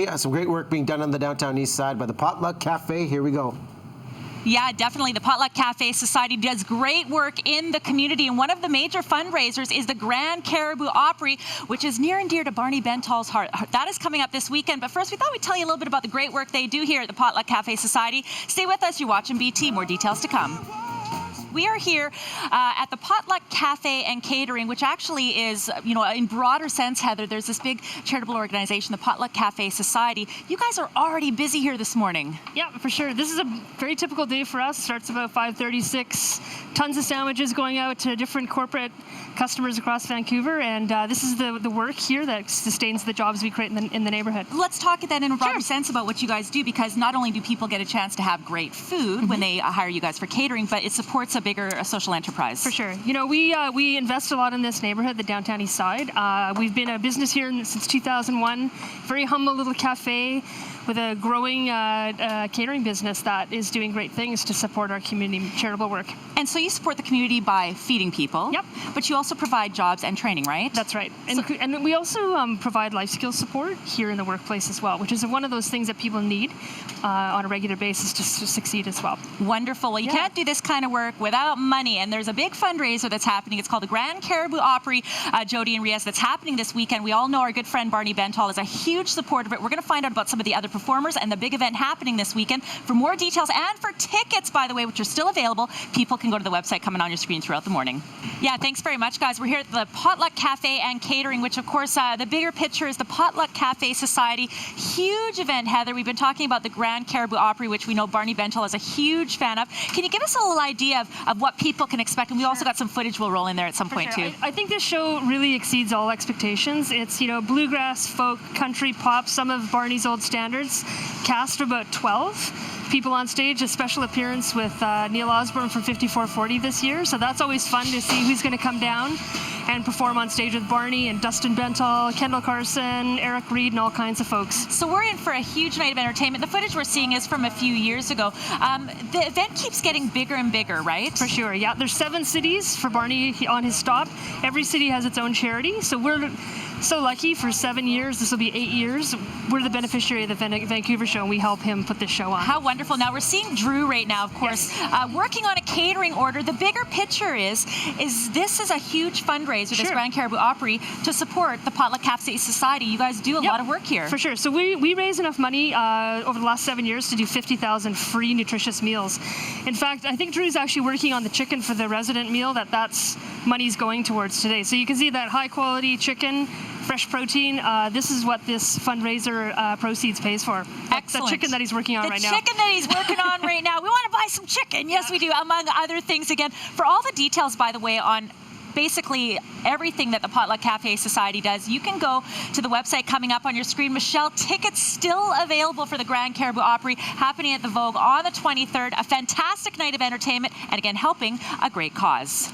Some great work being done on the downtown east side by the Potluck Cafe. Here we go. Yeah, definitely. The Potluck Cafe Society does great work in the community, and one of the major fundraisers is the Grand Cariboo Opry, which is near and dear to Barney Bentall's heart. That is coming up this weekend, but first we thought we'd tell you a little bit about the great work they do here at the Potluck Cafe Society. Stay with us. You're watching BT. More details to come. We are here at the Potluck Cafe and Catering, which actually is, you know, in broader sense, Heather, there's this big charitable organization, the Potluck Cafe Society. You guys are already busy here this morning. Yeah, for sure. This is a very typical day for us. Starts about 5:36. Tons of sandwiches going out to different corporate customers across Vancouver, and this is the work here that sustains the jobs we create in the neighborhood. Let's talk then in a broader sense about what you guys do, because not only do people get a chance to have great food when they hire you guys for catering, but it supports a bigger social enterprise. For sure. You know, we invest a lot in this neighborhood, the downtown east side. We've been a business here since 2001. Very humble little cafe with a growing catering business that is doing great things to support our community charitable work. And so you support the community by feeding people. Yep. But you also provide jobs and training, right? That's right. And we also provide life skills support here in the workplace as well, which is one of those things that people need on a regular basis to succeed as well. Wonderful. Well, you can't do this kind of work without money, and there's a big fundraiser that's happening. It's called the Grand Cariboo Opry, Jody and Riaz, that's happening this weekend. We all know our good friend Barney Bentall is a huge supporter of it. We're going to find out about some of the other performers and the big event happening this weekend. For more details and for tickets, by the way, which are still available, people can go to the website coming on your screen throughout the morning. Yeah, thanks very much, guys. We're here at the Potluck Cafe and Catering, which, of course, the bigger picture is the Potluck Cafe Society. Huge event, Heather. We've been talking about the Grand Cariboo Opry, which we know Barney Bentall is a huge fan of. Can you give us a little idea of what people can expect? And we also got some footage we'll roll in there at some point, too. I think this show really exceeds all expectations. It's, you know, bluegrass, folk, country, pop, some of Barney's old standards. Cast of about 12 people on stage, a special appearance with Neil Osborne from 5440 this year. So that's always fun to see who's going to come down and perform on stage with Barney and Dustin Bentall, Kendall Carson, Eric Reed, and all kinds of folks. So we're in for a huge night of entertainment. The footage we're seeing is from a few years ago. The event keeps getting bigger and bigger, right? For sure, yeah. There's 7 cities for Barney on his stop. Every city has its own charity. So we're so lucky for 7 years. This will be 8 years. We're the beneficiary of the Vancouver show, and we help him put this show on. How wonderful. Now, we're seeing Drew right now, of course, working on a catering order. The bigger picture is this is a huge fundraiser, this Grand Cariboo Opry, to support the Potluck Cafe Society. You guys do a lot of work here. For sure. So we raise enough money over the last 7 years to do 50,000 free nutritious meals. In fact, I think Drew's actually working on the chicken for the resident meal that's money's going towards today. So you can see that high quality chicken, fresh protein. This is what this fundraiser proceeds pays for. Excellent. The chicken that he's working on right now. The chicken that he's working on right now. We want to buy some chicken. Yes, we do, among other things. Again, for all the details, by the way, on basically everything that the Potluck Cafe Society does, you can go to the website coming up on your screen. Michelle, tickets still available for the Grand Cariboo Opry happening at the Vogue on the 23rd. A fantastic night of entertainment, and again, helping a great cause.